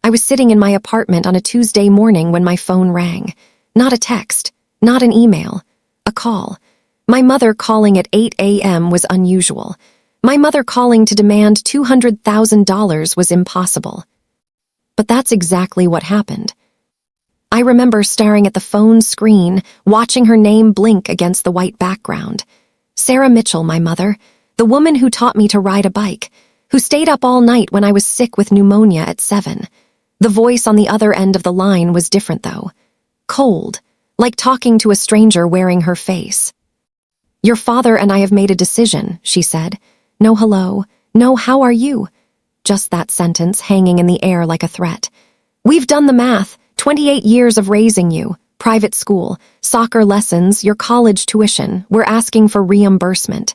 I was sitting in my apartment on a Tuesday morning when my phone rang. Not a text, not an email, a call. My mother calling at 8 a.m. was unusual. My mother calling to demand $200,000 was impossible. But that's exactly what happened. I remember staring at the phone screen, watching her name blink against the white background. Sarah Mitchell, my mother, the woman who taught me to ride a bike, who stayed up all night when I was sick with pneumonia at 7. The voice on the other end of the line was different, though. Cold, like talking to a stranger wearing her face. "Your father and I have made a decision," she said. "No hello, no how are you?" Just that sentence hanging in the air like a threat. "We've done the math, 28 years of raising you, private school, soccer lessons, your college tuition, we're asking for reimbursement."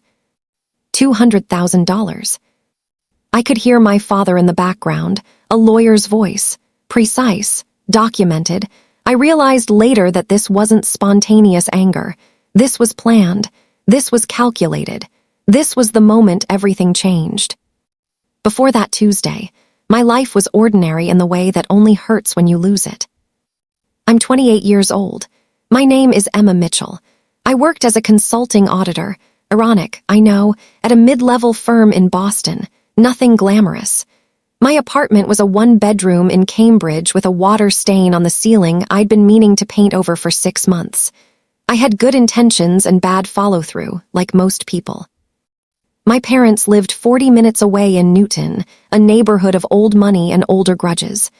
$200,000. I could hear my father in the background, a lawyer's voice, precise, documented. I realized later that this wasn't spontaneous anger. This was planned. This was calculated. This was the moment everything changed. Before that Tuesday, my life was ordinary in the way that only hurts when you lose it. I'm 28 years old. My name is Emma Mitchell. I worked as a consulting auditor, ironic, I know, at a mid-level firm in Boston. Nothing glamorous. My apartment was a one-bedroom in Cambridge with a water stain on the ceiling I'd been meaning to paint over for 6 months. I had good intentions and bad follow-through, like most people. My parents lived 40 minutes away in Newton, a neighborhood of old money and older grudges.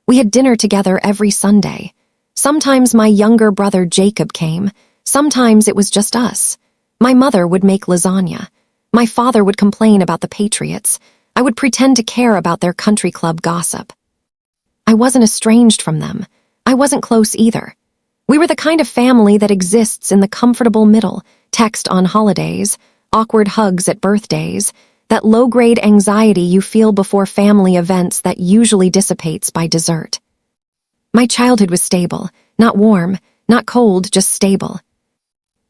We had dinner together every Sunday. Sometimes my younger brother Jacob came. Sometimes it was just us. My mother would make lasagna. My father would complain about the Patriots. I would pretend to care about their country club gossip. I wasn't estranged from them. I wasn't close either. We were the kind of family that exists in the comfortable middle, text on holidays, awkward hugs at birthdays, that low-grade anxiety you feel before family events that usually dissipates by dessert. My childhood was stable, not warm, not cold, just stable.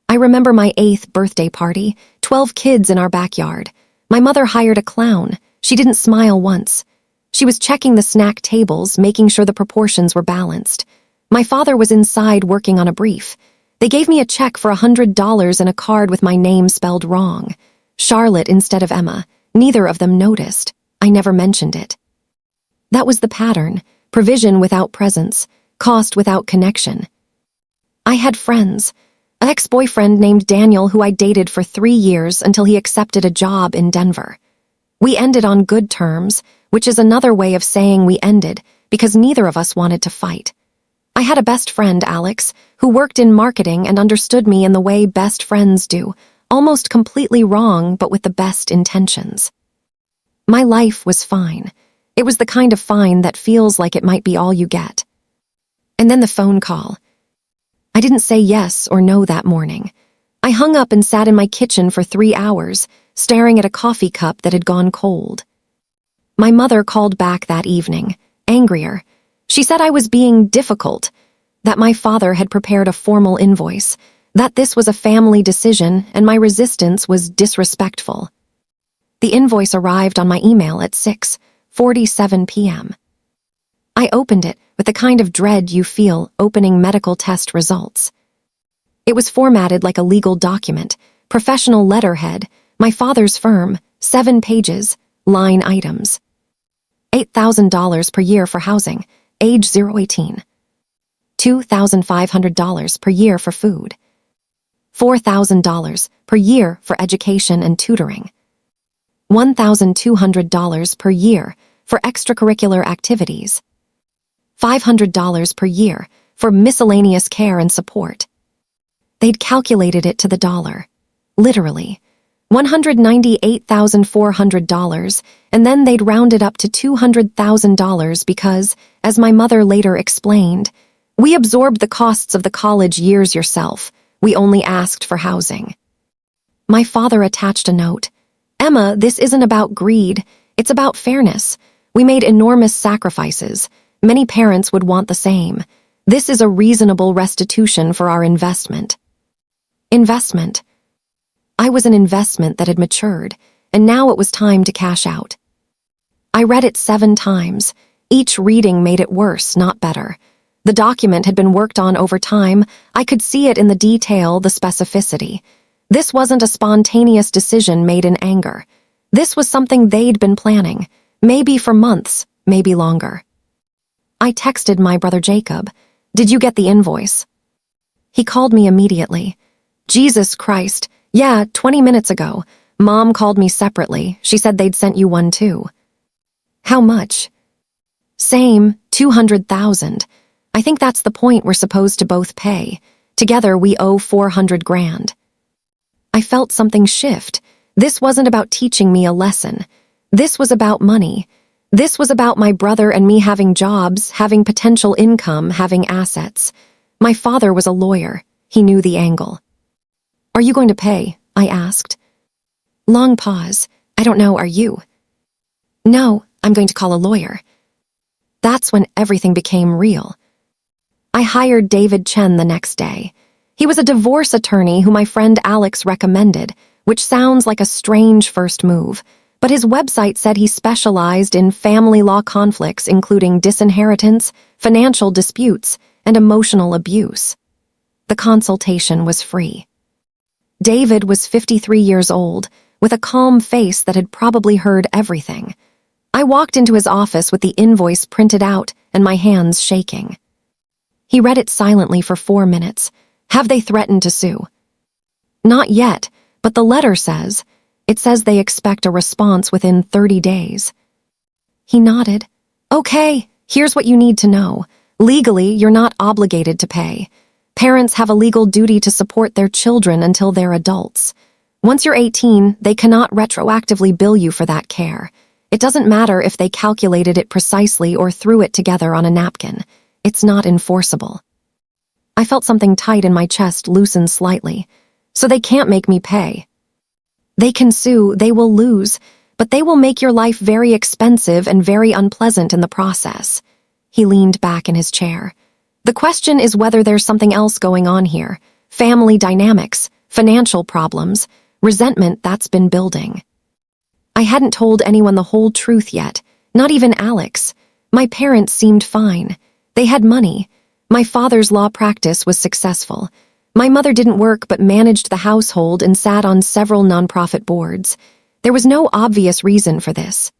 I remember my 8th birthday party, 12 kids in our backyard. My mother hired a clown. She didn't smile once. She was checking the snack tables, making sure the proportions were balanced. My father was inside working on a brief. They gave me a check for $100 and a card with my name spelled wrong. Charlotte instead of Emma. Neither of them noticed. I never mentioned it. That was the pattern. Provision without presence. Cost without connection. I had friends. An ex-boyfriend named Daniel who I dated for 3 years until he accepted a job in Denver. We ended on good terms, which is another way of saying we ended because neither of us wanted to fight. I had a best friend, Alex, who worked in marketing and understood me in the way best friends do, almost completely wrong but with the best intentions. My life was fine. It was the kind of fine that feels like it might be all you get. And then the phone call. I didn't say yes or no that morning. I hung up and sat in my kitchen for 3 hours, staring at a coffee cup that had gone cold. My mother called back that evening, angrier. She said I was being difficult, that my father had prepared a formal invoice, that this was a family decision and my resistance was disrespectful. The invoice arrived on my email at 6:47 p.m. I opened it with the kind of dread you feel opening medical test results. It was formatted like a legal document, professional letterhead, my father's firm, 7 pages, line items. $8,000 per year for housing, age 0-18. $2,500 per year for food. $4,000 per year for education and tutoring. $1,200 per year for extracurricular activities. $500 per year for miscellaneous care and support. They'd calculated it to the dollar. Literally. $198,400, and then they'd round it up to $200,000 because, as my mother later explained, we absorbed the costs of the college years yourself. We only asked for housing. My father attached a note. Emma, this isn't about greed. It's about fairness. We made enormous sacrifices. Many parents would want the same. This is a reasonable restitution for our investment. Investment. I was an investment that had matured, and now it was time to cash out. I read it 7 times. Each reading made it worse, not better. The document had been worked on over time. I could see it in the detail, the specificity. This wasn't a spontaneous decision made in anger. This was something they'd been planning, maybe for months, maybe longer. I texted my brother Jacob. "Did you get the invoice?" He called me immediately. "Jesus Christ, yeah, 20 minutes ago. Mom called me separately. She said they'd sent you one too." "How much?" "Same, 200,000. I think that's the point we're supposed to both pay. Together we owe 400 grand. I felt something shift. This wasn't about teaching me a lesson. This was about money. This was about my brother and me having jobs, having potential income, having assets. My father was a lawyer. He knew the angle. "Are you going to pay?" I asked. Long pause. "I don't know, are you?" "No, I'm going to call a lawyer." That's when everything became real. I hired David Chen the next day. He was a divorce attorney who my friend Alex recommended, which sounds like a strange first move, but his website said he specialized in family law conflicts including disinheritance, financial disputes, and emotional abuse. The consultation was free. David was 53 years old, with a calm face that had probably heard everything. I walked into his office with the invoice printed out and my hands shaking. He read it silently for 4 minutes. "Have they threatened to sue?" "Not yet, but the letter says. It says they expect a response within 30 days. He nodded. "Okay, here's what you need to know. Legally, you're not obligated to pay. Parents have a legal duty to support their children until they're adults. Once you're 18, they cannot retroactively bill you for that care. It doesn't matter if they calculated it precisely or threw it together on a napkin. It's not enforceable." I felt something tight in my chest loosen slightly. So they can't make me pay. They can sue, they will lose, but they will make your life very expensive and very unpleasant in the process. He leaned back in his chair. The question is whether there's something else going on here. Family dynamics, financial problems, resentment that's been building. I hadn't told anyone the whole truth yet, not even Alex. My parents seemed fine. They had money. My father's law practice was successful. My mother didn't work but managed the household and sat on several nonprofit boards. There was no obvious reason for this.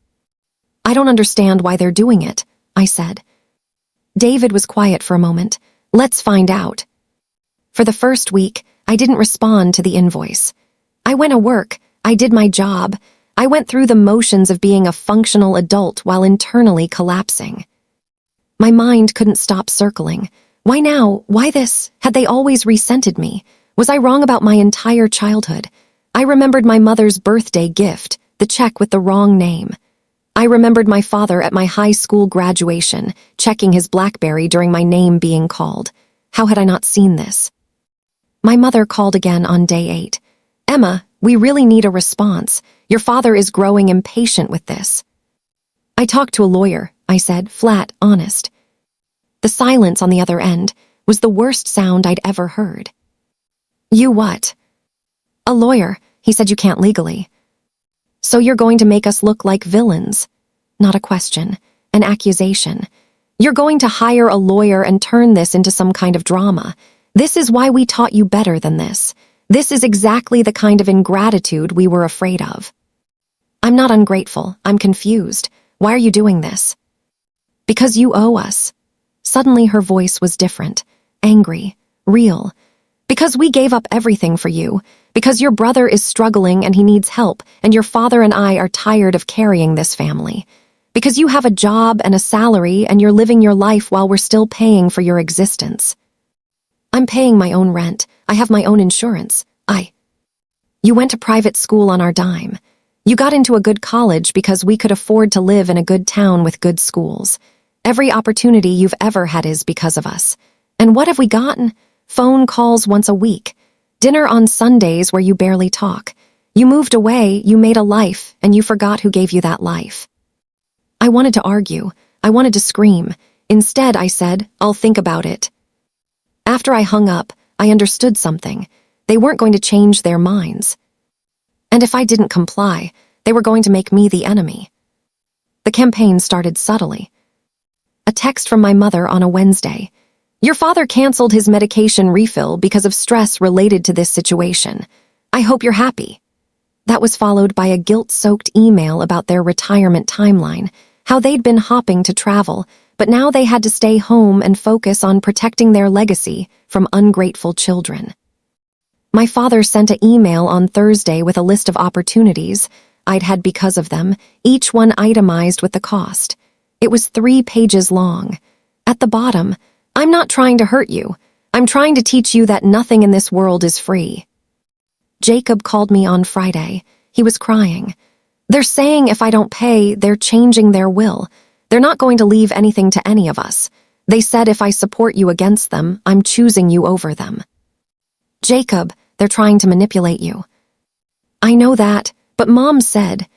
"I don't understand why they're doing it," I said. David was quiet for a moment. "Let's find out." For the first week, I didn't respond to the invoice. I went to work. I did my job. I went through the motions of being a functional adult while internally collapsing. My mind couldn't stop circling. Why now? Why this? Had they always resented me? Was I wrong about my entire childhood? I remembered my mother's birthday gift, the check with the wrong name. I remembered my father at my high school graduation, checking his BlackBerry during my name being called. How had I not seen this? My mother called again on day 8. "Emma, we really need a response. Your father is growing impatient with this." "I talked to a lawyer," I said, flat, honest. The silence on the other end was the worst sound I'd ever heard. "You what?" "A lawyer. He said you can't legally." "So you're going to make us look like villains?" Not a question, an accusation. "You're going to hire a lawyer and turn this into some kind of drama. This is why we taught you better than this. This is exactly the kind of ingratitude we were afraid of." "I'm not ungrateful. I'm confused. Why are you doing this?" "Because you owe us." Suddenly her voice was different, angry, real. "Because we gave up everything for you. Because your brother is struggling and he needs help, and your father and I are tired of carrying this family. Because you have a job and a salary and you're living your life while we're still paying for your existence." "I'm paying my own rent. I have my own insurance. You went to private school on our dime. You got into a good college because we could afford to live in a good town with good schools. Every opportunity you've ever had is because of us. And what have we gotten? Phone calls once a week. Dinner on Sundays where you barely talk. You moved away, you made a life, and you forgot who gave you that life." I wanted to argue. I wanted to scream. Instead, I said, "I'll think about it." After I hung up, I understood something. They weren't going to change their minds. And if I didn't comply, they were going to make me the enemy. The campaign started subtly. A text from my mother on a Wednesday. Your father canceled his medication refill because of stress related to this situation. I hope you're happy. That was followed by a guilt-soaked email about their retirement timeline, how they'd been hopping to travel, but now they had to stay home and focus on protecting their legacy from ungrateful children. My father sent an email on Thursday with a list of opportunities I'd had because of them, each one itemized with the cost. It was 3 pages long. At the bottom, I'm not trying to hurt you. I'm trying to teach you that nothing in this world is free. Jacob called me on Friday. He was crying. They're saying if I don't pay, they're changing their will. They're not going to leave anything to any of us. They said if I support you against them, I'm choosing you over them. Jacob, they're trying to manipulate you. I know that, but Mom said.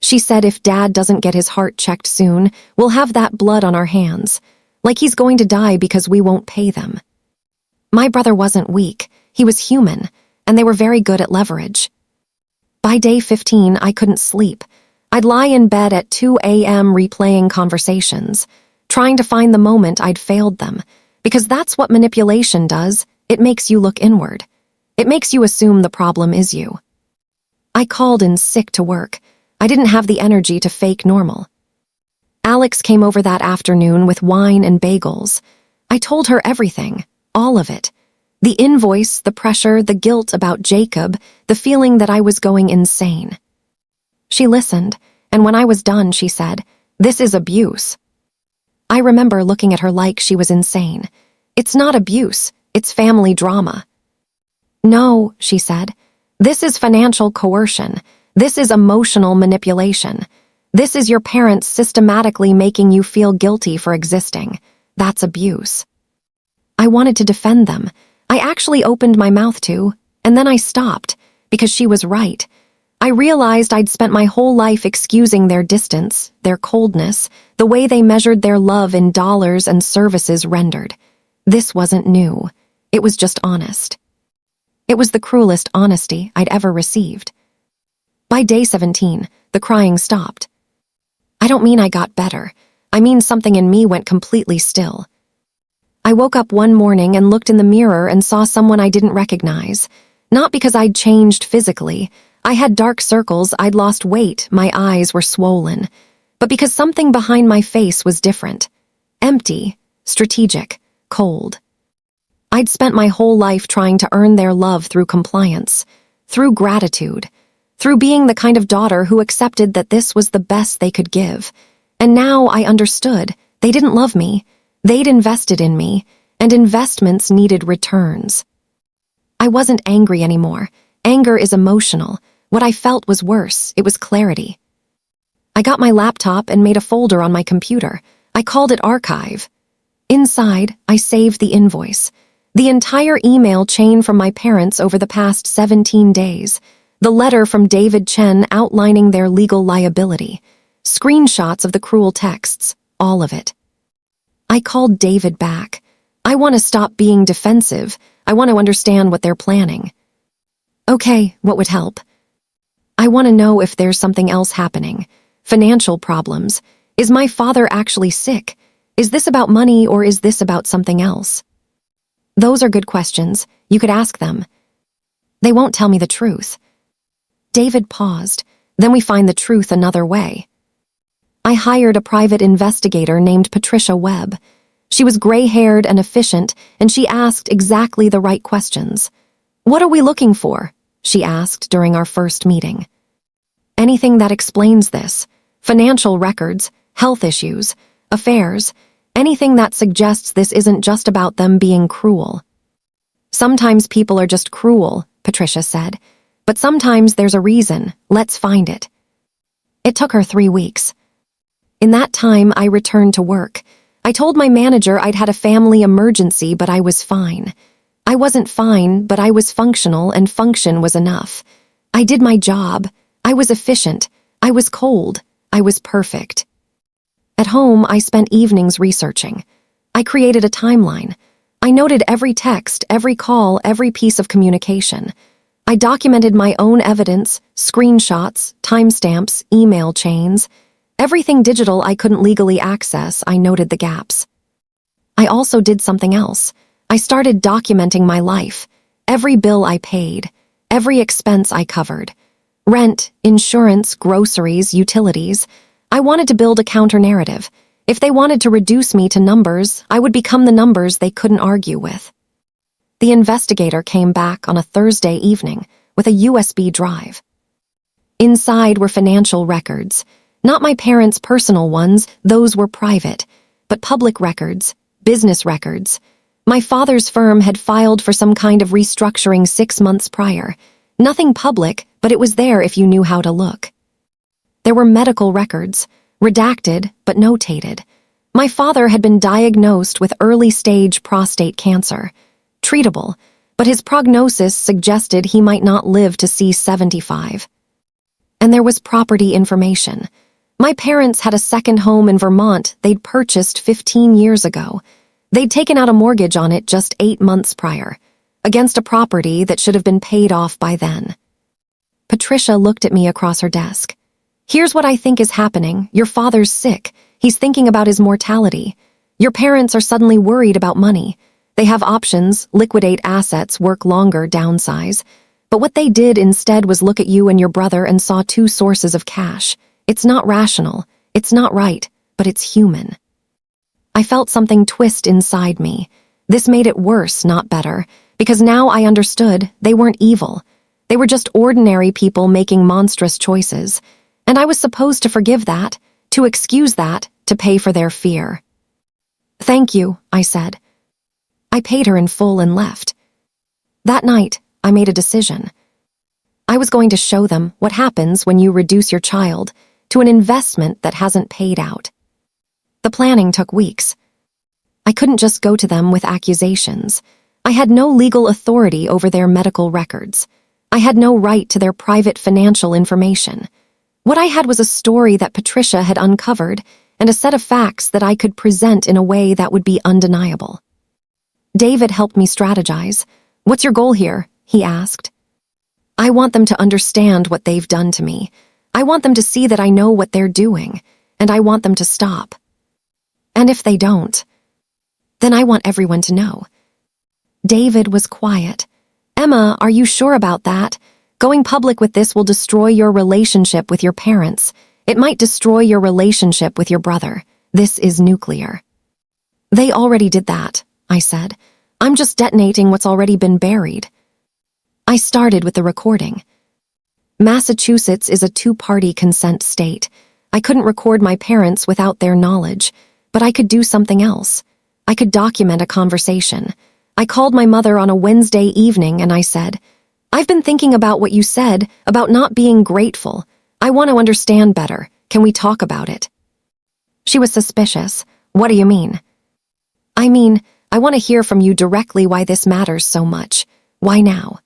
She said if Dad doesn't get his heart checked soon, we'll have that blood on our hands. Like he's going to die because we won't pay them. My brother wasn't weak. He was human, and they were very good at leverage. By day 15, I couldn't sleep. I'd lie in bed at 2 a.m. replaying conversations, trying to find the moment I'd failed them, because that's what manipulation does. It makes you look inward. It makes you assume the problem is you. I called in sick to work. I didn't have the energy to fake normal. Alex came over that afternoon with wine and bagels. I told her everything, all of it. The invoice, the pressure, the guilt about Jacob, the feeling that I was going insane. She listened, and when I was done, she said, "This is abuse." I remember looking at her like she was insane. It's not abuse, it's family drama. No, she said. This is financial coercion. This is emotional manipulation. This is your parents systematically making you feel guilty for existing. That's abuse. I wanted to defend them. I actually opened my mouth to, and then I stopped, because she was right. I realized I'd spent my whole life excusing their distance, their coldness, the way they measured their love in dollars and services rendered. This wasn't new. It was just honest. It was the cruelest honesty I'd ever received. By day 17, the crying stopped. I don't mean I got better. I mean something in me went completely still. I woke up one morning and looked in the mirror and saw someone I didn't recognize. Not because I'd changed physically. I had dark circles, I'd lost weight, my eyes were swollen. But because something behind my face was different. Empty, strategic, cold. I'd spent my whole life trying to earn their love through compliance, through gratitude, through being the kind of daughter who accepted that this was the best they could give. And now I understood. They didn't love me. They'd invested in me, and investments needed returns. I wasn't angry anymore. Anger is emotional. What I felt was worse. It was clarity. I got my laptop and made a folder on my computer. I called it Archive. Inside, I saved the invoice. The entire email chain from my parents over the past 17 days. The letter from David Chen outlining their legal liability. Screenshots of the cruel texts. All of it. I called David back. I want to stop being defensive. I want to understand what they're planning. Okay, what would help? I want to know if there's something else happening. Financial problems. Is my father actually sick? Is this about money or is this about something else? Those are good questions. You could ask them. They won't tell me the truth. David paused. Then we find the truth another way. I hired a private investigator named Patricia Webb. She was gray-haired and efficient, and she asked exactly the right questions. "What are we looking for?" she asked during our first meeting. Anything that explains this. Financial records, health issues, affairs, anything that suggests this isn't just about them being cruel. Sometimes people are just cruel, Patricia said. But sometimes there's a reason. Let's find it. It took her 3 weeks. In that time, I returned to work. I told my manager I'd had a family emergency, but I was fine. I wasn't fine, but I was functional, and function was enough. I did my job. I was efficient. I was cold. I was perfect. At home, I spent evenings researching. I created a timeline. I noted every text, every call, every piece of communication. I documented my own evidence, screenshots, timestamps, email chains. Everything digital I couldn't legally access, I noted the gaps. I also did something else. I started documenting my life. Every bill I paid, every expense I covered. Rent, insurance, groceries, utilities. I wanted to build a counter-narrative. If they wanted to reduce me to numbers, I would become the numbers they couldn't argue with. The investigator came back on a Thursday evening with a USB drive. Inside were financial records. Not my parents' personal ones, those were private, but public records, business records. My father's firm had filed for some kind of restructuring 6 months prior. Nothing public, but it was there if you knew how to look. There were medical records, redacted but notated. My father had been diagnosed with early-stage prostate cancer, treatable, but his prognosis suggested he might not live to see 75. And there was property information. My parents had a second home in Vermont they'd purchased 15 years ago. They'd taken out a mortgage on it just 8 months prior, against a property that should have been paid off by then. Patricia looked at me across her desk. Here's what I think is happening. Your father's sick. He's thinking about his mortality. Your parents are suddenly worried about money. They have options, liquidate assets, work longer, downsize. But what they did instead was look at you and your brother and saw 2 sources of cash. It's not rational. It's not right, but it's human. I felt something twist inside me. This made it worse, not better, because now I understood they weren't evil. They were just ordinary people making monstrous choices. And I was supposed to forgive that, to excuse that, to pay for their fear. Thank you, I said. I paid her in full and left. That night, I made a decision. I was going to show them what happens when you reduce your child to an investment that hasn't paid out. The planning took weeks. I couldn't just go to them with accusations. I had no legal authority over their medical records. I had no right to their private financial information. What I had was a story that Patricia had uncovered and a set of facts that I could present in a way that would be undeniable. David helped me strategize. What's your goal here? He asked. I want them to understand what they've done to me. I want them to see that I know what they're doing, and I want them to stop. And if they don't, then I want everyone to know. David was quiet. Emma, are you sure about that? Going public with this will destroy your relationship with your parents. It might destroy your relationship with your brother. This is nuclear. They already did that, I said. I'm just detonating what's already been buried. I started with the recording. Massachusetts is a 2-party consent state. I couldn't record my parents without their knowledge, but I could do something else. I could document a conversation. I called my mother on a Wednesday evening and I said, I've been thinking about what you said about not being grateful. I want to understand better. Can we talk about it? She was suspicious. What do you mean? I mean, I want to hear from you directly why this matters so much. Why now?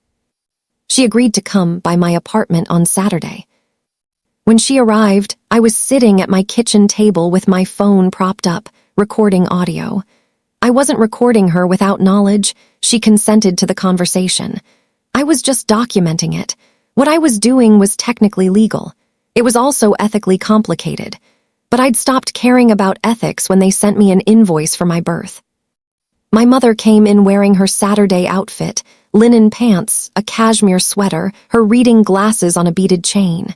She agreed to come by my apartment on Saturday. When she arrived, I was sitting at my kitchen table with my phone propped up, recording audio. I wasn't recording her without knowledge. She consented to the conversation. I was just documenting it. What I was doing was technically legal. It was also ethically complicated. But I'd stopped caring about ethics when they sent me an invoice for my birth. My mother came in wearing her Saturday outfit, linen pants, a cashmere sweater, her reading glasses on a beaded chain.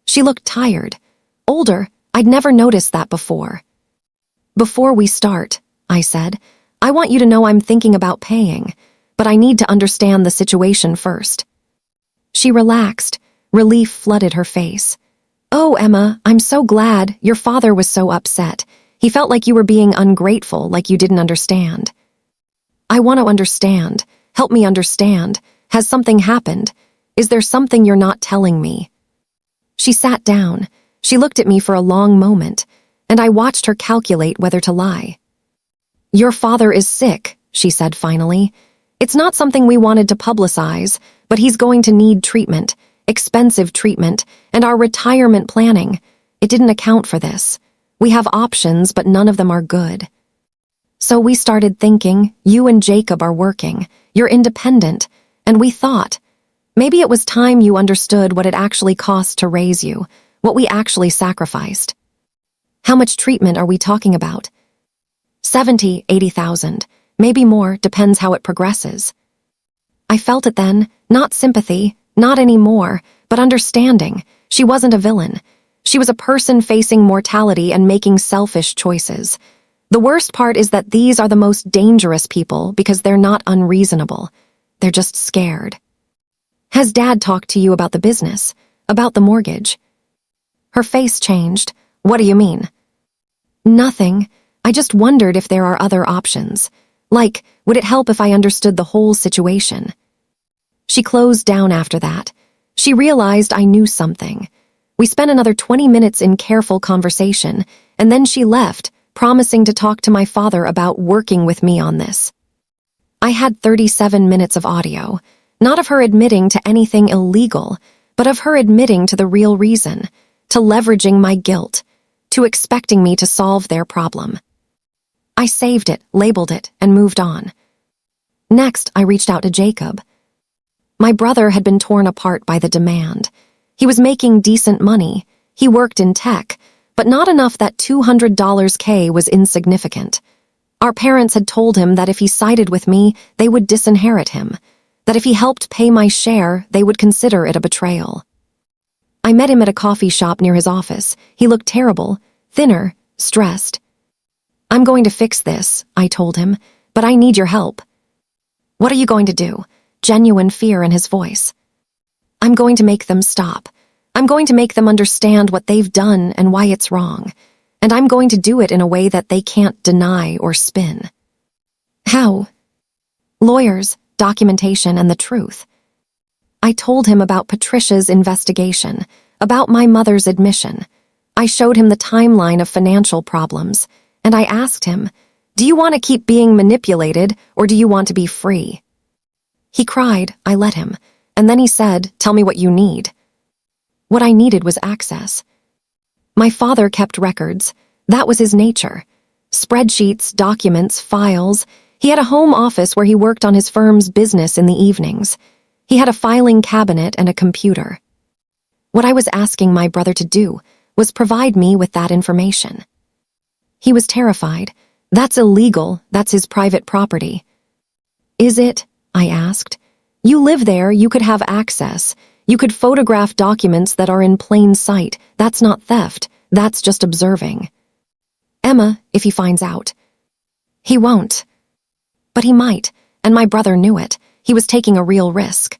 She looked tired. Older. I'd never noticed that before. Before we start, I said, I want you to know I'm thinking about paying, but I need to understand the situation first. She relaxed. Relief flooded her face. Oh, Emma, I'm so glad. Your father was so upset. He felt like you were being ungrateful, like you didn't understand. I want to understand. Help me understand. Has something happened? Is there something you're not telling me? She sat down. She looked at me for a long moment, and I watched her calculate whether to lie. Your father is sick, she said finally. It's not something we wanted to publicize, but he's going to need treatment, expensive treatment, and our retirement planning. It didn't account for this. We have options, but none of them are good. So we started thinking, you and Jacob are working, you're independent, and we thought, Maybe it was time you understood what it actually cost to raise you, what we actually sacrificed. How much treatment are we talking about? 70, 80,000, maybe more, depends how it progresses. I felt it then, not sympathy, not anymore, but understanding. She wasn't a villain. She was a person facing mortality and making selfish choices. The worst part is that these are the most dangerous people because they're not unreasonable. They're just scared. Has Dad talked to you about the business? About the mortgage? Her face changed. What do you mean? Nothing. I just wondered if there are other options. Like, would it help if I understood the whole situation? She closed down after that. She realized I knew something. We spent another 20 minutes in careful conversation, and then she left, promising to talk to my father about working with me on this. I had 37 minutes of audio, not of her admitting to anything illegal, but of her admitting to the real reason, to leveraging my guilt, to expecting me to solve their problem. I saved it, labeled it, and moved on. Next, I reached out to Jacob. My brother had been torn apart by the demand. He was making decent money. He worked in tech, but not enough that $200K was insignificant. Our parents had told him that if he sided with me, they would disinherit him, that if he helped pay my share, they would consider it a betrayal. I met him at a coffee shop near his office. He looked terrible, thinner, stressed. I'm going to fix this, I told him, but I need your help. What are you going to do? Genuine fear in his voice. I'm going to make them stop. I'm going to make them understand what they've done and why it's wrong. And I'm going to do it in a way that they can't deny or spin. How? Lawyers, documentation, and the truth. I told him about Patricia's investigation, about my mother's admission. I showed him the timeline of financial problems, and I asked him, do you want to keep being manipulated, or do you want to be free? He cried, I let him, and then he said, tell me what you need. What I needed was access. My father kept records. That was his nature. Spreadsheets, documents, files. He had a home office where he worked on his firm's business in the evenings. He had a filing cabinet and a computer. What I was asking my brother to do was provide me with that information. He was terrified. That's illegal. That's his private property. Is it? I asked. You live there, you could have access. You could photograph documents that are in plain sight. That's not theft. That's just observing. Emma, if he finds out. He won't. But he might, and my brother knew it. He was taking a real risk.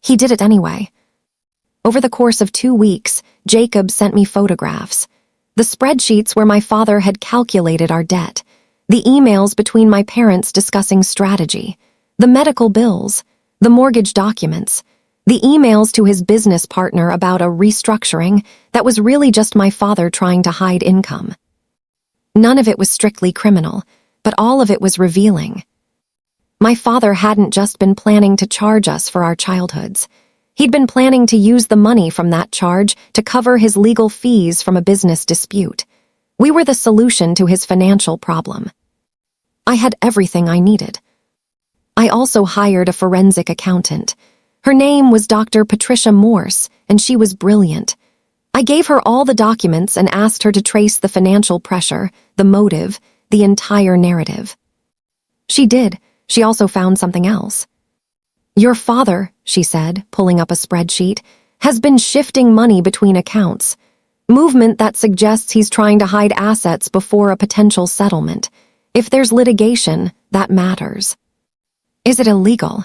He did it anyway. Over the course of 2 weeks, Jacob sent me photographs. The spreadsheets where my father had calculated our debt. The emails between my parents discussing strategy. The medical bills. The mortgage documents. The emails to his business partner about a restructuring that was really just my father trying to hide income. None of it was strictly criminal, but all of it was revealing. My father hadn't just been planning to charge us for our childhoods. He'd been planning to use the money from that charge to cover his legal fees from a business dispute. We were the solution to his financial problem. I had everything I needed. I also hired a forensic accountant. Her name was Dr. Patricia Morse, and she was brilliant. I gave her all the documents and asked her to trace the financial pressure, the motive, the entire narrative. She did. She also found something else. Your father, she said, pulling up a spreadsheet, has been shifting money between accounts. Movement that suggests he's trying to hide assets before a potential settlement. If there's litigation, that matters. Is it illegal?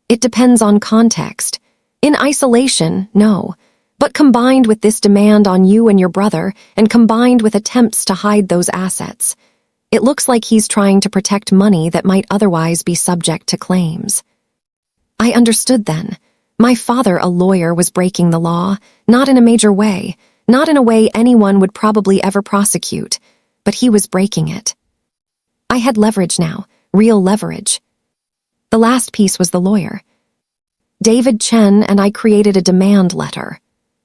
It depends on context. In isolation, no. But combined with this demand on you and your brother, and combined with attempts to hide those assets, it looks like he's trying to protect money that might otherwise be subject to claims. I understood then. My father, a lawyer, was breaking the law, not in a major way, not in a way anyone would probably ever prosecute, but he was breaking it. I had leverage now, real leverage. The last piece was the lawyer. David Chen and I created a demand letter.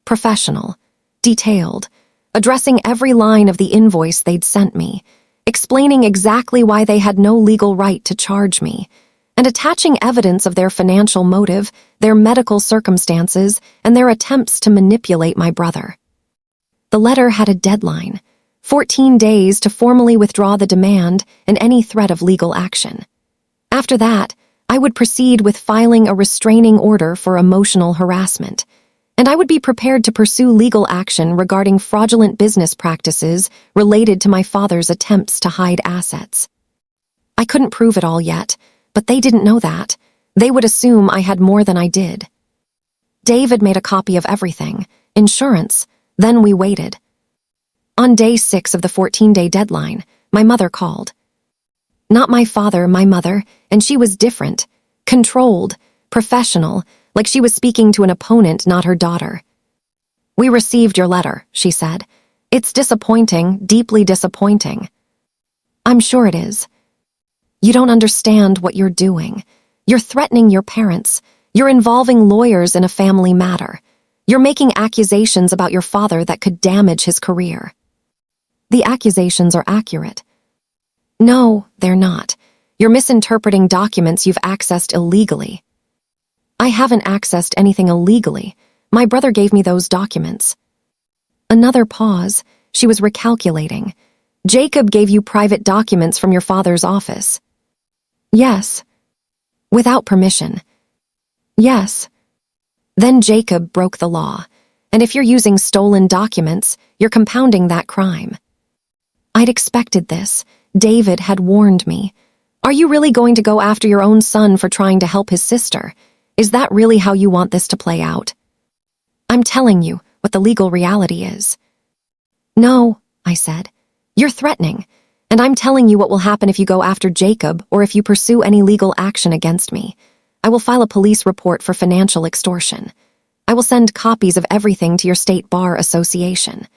Professional, detailed, addressing every line of the invoice they'd sent me, explaining exactly why they had no legal right to charge me. and attaching evidence of their financial motive, their medical circumstances, and their attempts to manipulate my brother. The letter had a deadline, 14 days to formally withdraw the demand and any threat of legal action. After that, I would proceed with filing a restraining order for emotional harassment, and I would be prepared to pursue legal action regarding fraudulent business practices related to my father's attempts to hide assets. I couldn't prove it all yet, but they didn't know that. They would assume I had more than I did. David made a copy of everything, insurance, then we waited. On day 6 of the 14-day deadline, my mother called. Not my father, my mother, and she was different, controlled, professional, like she was speaking to an opponent, not her daughter. "We received your letter," she said. "It's disappointing, deeply disappointing." "I'm sure it is. You don't understand what you're doing. You're threatening your parents. You're involving lawyers in a family matter. You're making accusations about your father that could damage his career." "The accusations are accurate." "No, they're not. You're misinterpreting documents you've accessed illegally." "I haven't accessed anything illegally. My brother gave me those documents." Another pause. She was recalculating. "Jacob gave you private documents from your father's office." "Yes." "Without permission." "Yes." "Then Jacob broke the law. And if you're using stolen documents, you're compounding that crime." I'd expected this. David had warned me. "Are you really going to go after your own son for trying to help his sister? Is that really how you want this to play out?" "I'm telling you what the legal reality is." "No," I said. "You're threatening, and I'm telling you what will happen if you go after Jacob or if you pursue any legal action against me. I will file a police report for financial extortion. I will send copies of everything to your state bar association.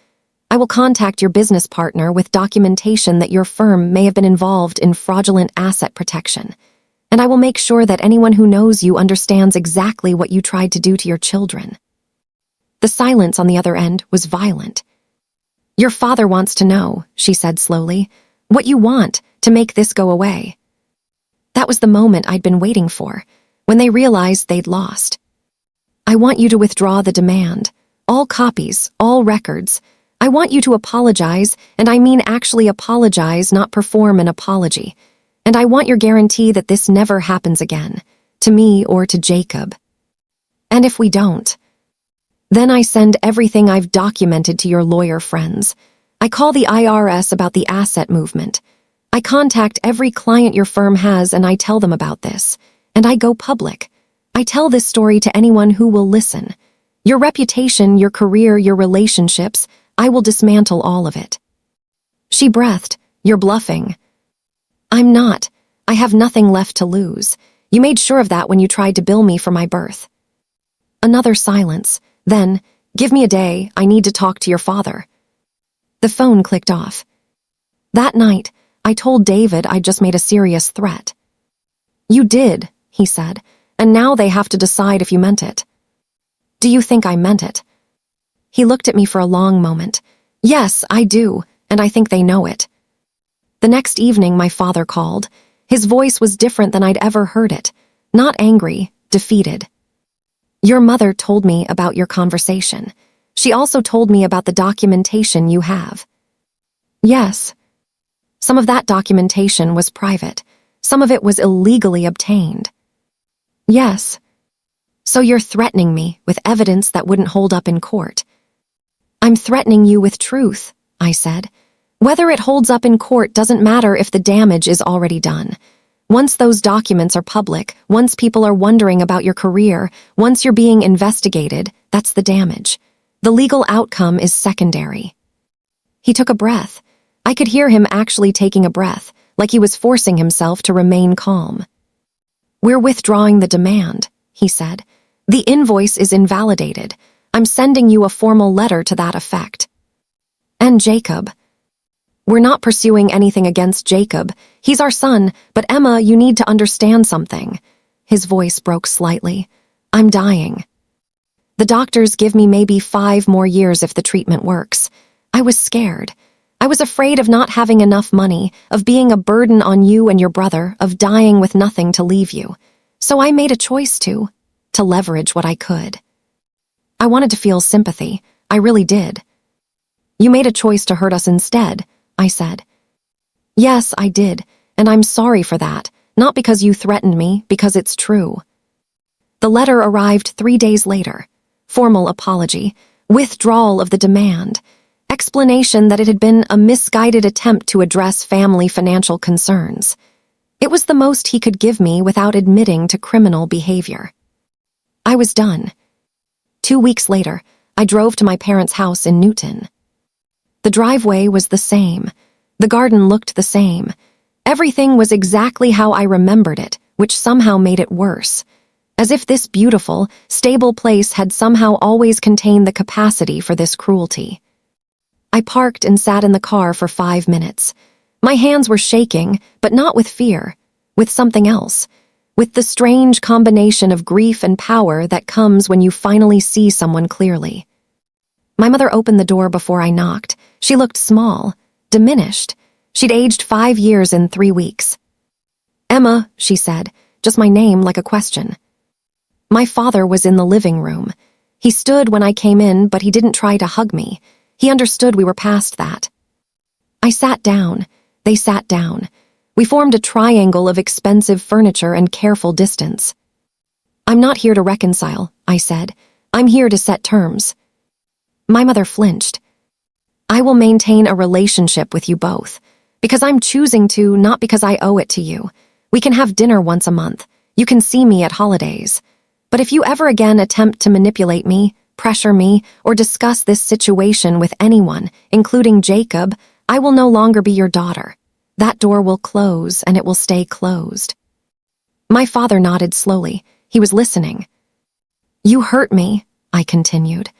I will contact your business partner with documentation that your firm may have been involved in fraudulent asset protection. And I will make sure that anyone who knows you understands exactly what you tried to do to your children." The silence on the other end was violent. "Your father wants to know," she said slowly, "what you want to make this go away." That was the moment I'd been waiting for, when they realized they'd lost. "I want you to withdraw the demand. All copies, all records. I want you to apologize, and I mean actually apologize, not perform an apology. And I want your guarantee that this never happens again, to me or to Jacob. And if we don't, then I send everything I've documented to your lawyer friends. I call the IRS about the asset movement. I contact every client your firm has and I tell them about this. And I go public. I tell this story to anyone who will listen. Your reputation, your career, your relationships, I will dismantle all of it." She breathed. "You're bluffing." "I'm not. I have nothing left to lose. You made sure of that when you tried to bill me for my birth." Another silence. Then, "Give me a day. I need to talk to your father." The phone clicked off. That night, I told David I'd just made a serious threat. "You did," he said, "and now they have to decide if you meant it." "Do you think I meant it?" He looked at me for a long moment. "Yes, I do, and I think they know it." The next evening, my father called. His voice was different than I'd ever heard it. Not angry, defeated. "Your mother told me about your conversation. She also told me about the documentation you have." "Yes." "Some of that documentation was private. Some of it was illegally obtained." "Yes." "So you're threatening me with evidence that wouldn't hold up in court." "I'm threatening you with truth," I said. "Whether it holds up in court doesn't matter if the damage is already done. Once those documents are public, once people are wondering about your career, once you're being investigated, that's the damage. The legal outcome is secondary." He took a breath. I could hear him actually taking a breath, like he was forcing himself to remain calm. "We're withdrawing the demand," he said. "The invoice is invalidated. I'm sending you a formal letter to that effect." "And Jacob?" "We're not pursuing anything against Jacob. He's our son, but Emma, you need to understand something." His voice broke slightly. "I'm dying. The doctors give me maybe 5 more years if the treatment works." I was scared. I was afraid of not having enough money, of being a burden on you and your brother, of dying with nothing to leave you. So I made a choice to leverage what I could. I wanted to feel sympathy. I really did. You made a choice to hurt us instead, I said. Yes, I did, and I'm sorry for that, not because you threatened me, because it's true. The letter arrived 3 days later. Formal apology, withdrawal of the demand, explanation that it had been a misguided attempt to address family financial concerns. It was the most he could give me without admitting to criminal behavior. I was done. 2 weeks later, I drove to my parents' house in Newton. The driveway was the same. The garden looked the same. Everything was exactly how I remembered it, which somehow made it worse. As if this beautiful, stable place had somehow always contained the capacity for this cruelty. I parked and sat in the car for 5 minutes. My hands were shaking, but not with fear, with something else, with the strange combination of grief and power that comes when you finally see someone clearly. My mother opened the door before I knocked. She looked small, diminished. She'd aged 5 years in 3 weeks. "Emma," she said, just my name like a question. My father was in the living room. He stood when I came in, but he didn't try to hug me. He understood we were past that. I sat down. They sat down. We formed a triangle of expensive furniture and careful distance. "I'm not here to reconcile," I said. "I'm here to set terms." My mother flinched. "I will maintain a relationship with you both, because I'm choosing to, not because I owe it to you. We can have dinner once a month. You can see me at holidays. But if you ever again attempt to manipulate me, pressure me, or discuss this situation with anyone, including Jacob, I will no longer be your daughter. That door will close, and it will stay closed." My father nodded slowly. He was listening. "You hurt me," I continued.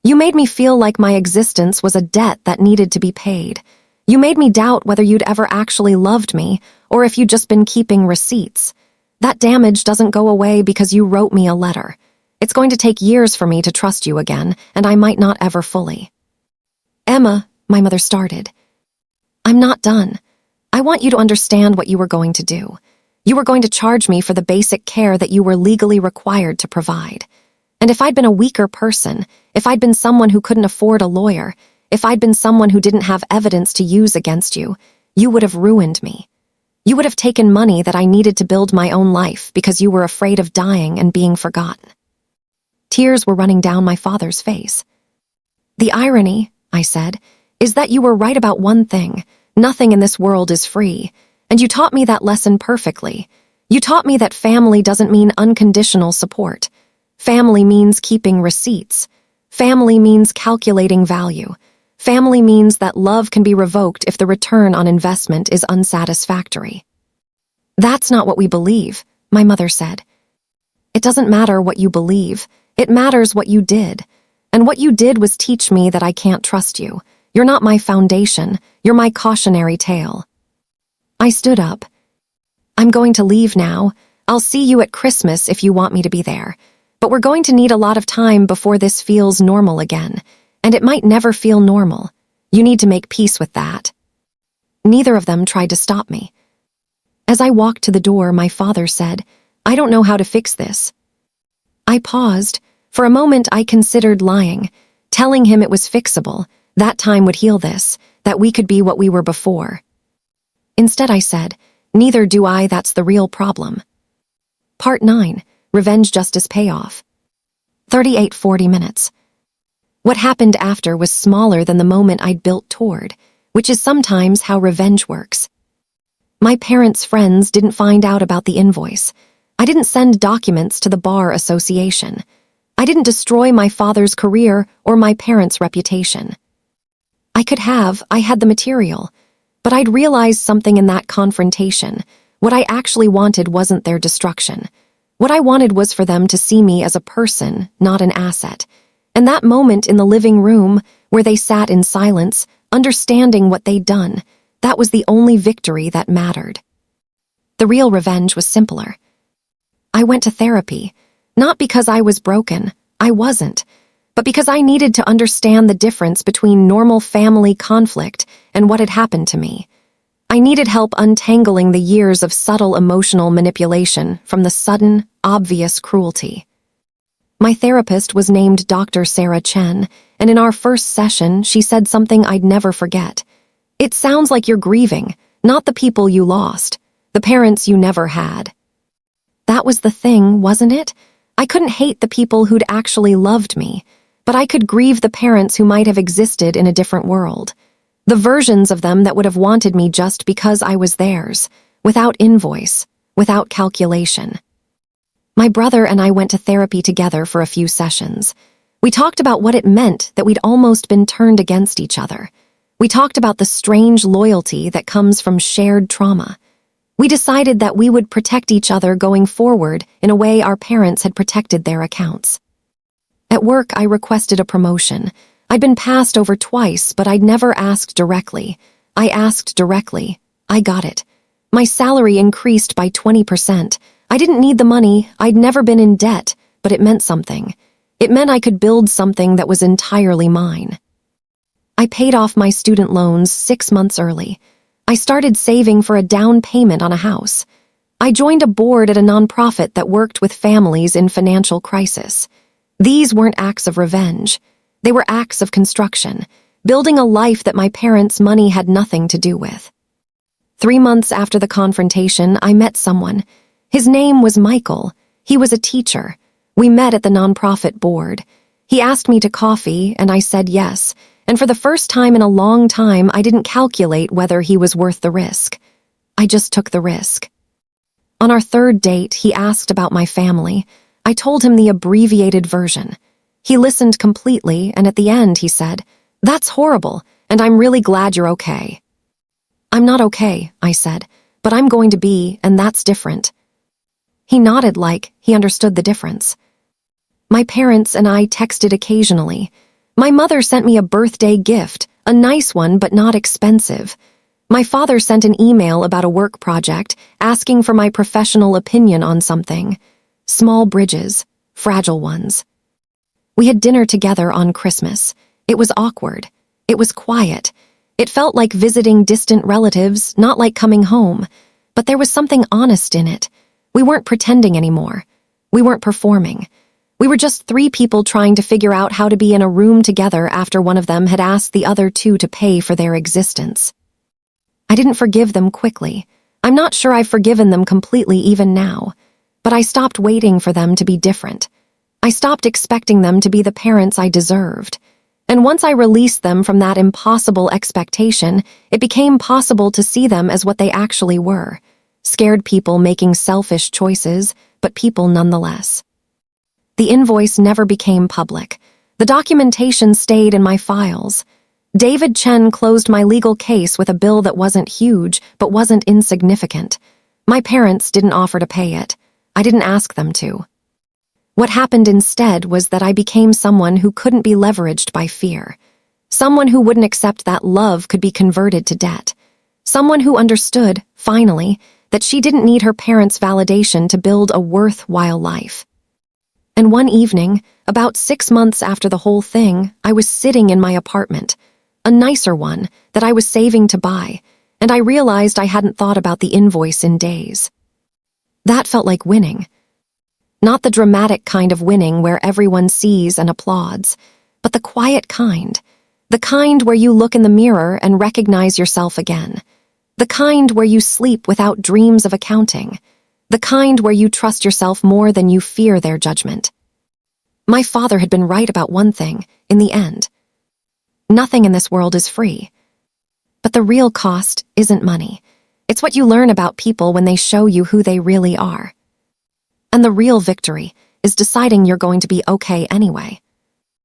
"You made me feel like my existence was a debt that needed to be paid. You made me doubt whether you'd ever actually loved me, or if you'd just been keeping receipts. That damage doesn't go away because you wrote me a letter. It's going to take years for me to trust you again, and I might not ever fully." "Emma," my mother started. "I'm not done. I want you to understand what you were going to do. You were going to charge me for the basic care that you were legally required to provide. And if I'd been a weaker person, if I'd been someone who couldn't afford a lawyer, if I'd been someone who didn't have evidence to use against you, you would have ruined me. You would have taken money that I needed to build my own life because you were afraid of dying and being forgotten." Tears were running down my father's face. "The irony," I said, "is that you were right about one thing. Nothing in this world is free. And you taught me that lesson perfectly. You taught me that family doesn't mean unconditional support. Family means keeping receipts. Family means calculating value. Family means that love can be revoked if the return on investment is unsatisfactory." "That's not what we believe," my mother said. "It doesn't matter what you believe. It matters what you did. And what you did was teach me that I can't trust you. You're not my foundation. You're my cautionary tale." I stood up. "I'm going to leave now. I'll see you at Christmas if you want me to be there. But we're going to need a lot of time before this feels normal again. And it might never feel normal. You need to make peace with that." Neither of them tried to stop me. As I walked to the door, my father said, "I don't know how to fix this." I paused. For a moment, I considered lying, telling him it was fixable, that time would heal this, that we could be what we were before. Instead, I said, "Neither do I, that's the real problem." Part 9, Revenge Justice Payoff. 38-40 minutes. What happened after was smaller than the moment I'd built toward, which is sometimes how revenge works. My parents' friends didn't find out about the invoice. I didn't send documents to the bar association. I didn't destroy my father's career or my parents' reputation. I had the material, but I'd realized something in that confrontation. What I actually wanted wasn't their destruction. What I wanted was for them to see me as a person, not an asset. And that moment in the living room, where they sat in silence, understanding what they'd done, that was the only victory that mattered. The real revenge was simpler. I went to therapy, not because I was broken, I wasn't, but because I needed to understand the difference between normal family conflict and what had happened to me. I needed help untangling the years of subtle emotional manipulation from the sudden, obvious cruelty. My therapist was named Dr. Sarah Chen, and in our first session, she said something I'd never forget. "It sounds like you're grieving, not the people you lost, the parents you never had." That was the thing, wasn't it? I couldn't hate the people who'd actually loved me, but I could grieve the parents who might have existed in a different world. The versions of them that would have wanted me just because I was theirs, without invoice, without calculation. My brother and I went to therapy together for a few sessions. We talked about what it meant that we'd almost been turned against each other. We talked about the strange loyalty that comes from shared trauma. We decided that we would protect each other going forward in a way our parents had protected their accounts. At work, I requested a promotion. I'd been passed over twice, but I'd never asked directly. I asked directly. I got it. My salary increased by 20%. I didn't need the money. I'd never been in debt, but it meant something. It meant I could build something that was entirely mine. I paid off my student loans 6 months early. I started saving for a down payment on a house. I joined a board at a nonprofit that worked with families in financial crisis. These weren't acts of revenge. They were acts of construction, building a life that my parents' money had nothing to do with. 3 months after the confrontation, I met someone. His name was Michael. He was a teacher. We met at the nonprofit board. He asked me to coffee, and I said yes. And for the first time in a long time, I didn't calculate whether he was worth the risk. I just took the risk. On our third date, he asked about my family. I told him the abbreviated version. He listened completely, and at the end he said, "That's horrible, and I'm really glad you're okay." "I'm not okay," I said, "but I'm going to be, and that's different." He nodded like he understood the difference. My parents and I texted occasionally. My mother sent me a birthday gift, a nice one but not expensive. My father sent an email about a work project, asking for my professional opinion on something. Small bridges, fragile ones. We had dinner together on Christmas. It was awkward. It was quiet. It felt like visiting distant relatives, not like coming home. But there was something honest in it. We weren't pretending anymore. We weren't performing. We were just 3 people trying to figure out how to be in a room together after one of them had asked the other 2 to pay for their existence. I didn't forgive them quickly. I'm not sure I've forgiven them completely even now. But I stopped waiting for them to be different. I stopped expecting them to be the parents I deserved. And once I released them from that impossible expectation, it became possible to see them as what they actually were. Scared people making selfish choices, but people nonetheless. The invoice never became public. The documentation stayed in my files. David Chen closed my legal case with a bill that wasn't huge, but wasn't insignificant. My parents didn't offer to pay it. I didn't ask them to. What happened instead was that I became someone who couldn't be leveraged by fear. Someone who wouldn't accept that love could be converted to debt. Someone who understood, finally, that she didn't need her parents' validation to build a worthwhile life. And one evening, about 6 months after the whole thing, I was sitting in my apartment, a nicer one that I was saving to buy, and I realized I hadn't thought about the invoice in days. That felt like winning. Not the dramatic kind of winning where everyone sees and applauds, but the quiet kind. The kind where you look in the mirror and recognize yourself again. The kind where you sleep without dreams of accounting. The kind where you trust yourself more than you fear their judgment. My father had been right about one thing, in the end. Nothing in this world is free. But the real cost isn't money. It's what you learn about people when they show you who they really are. And the real victory is deciding you're going to be okay anyway.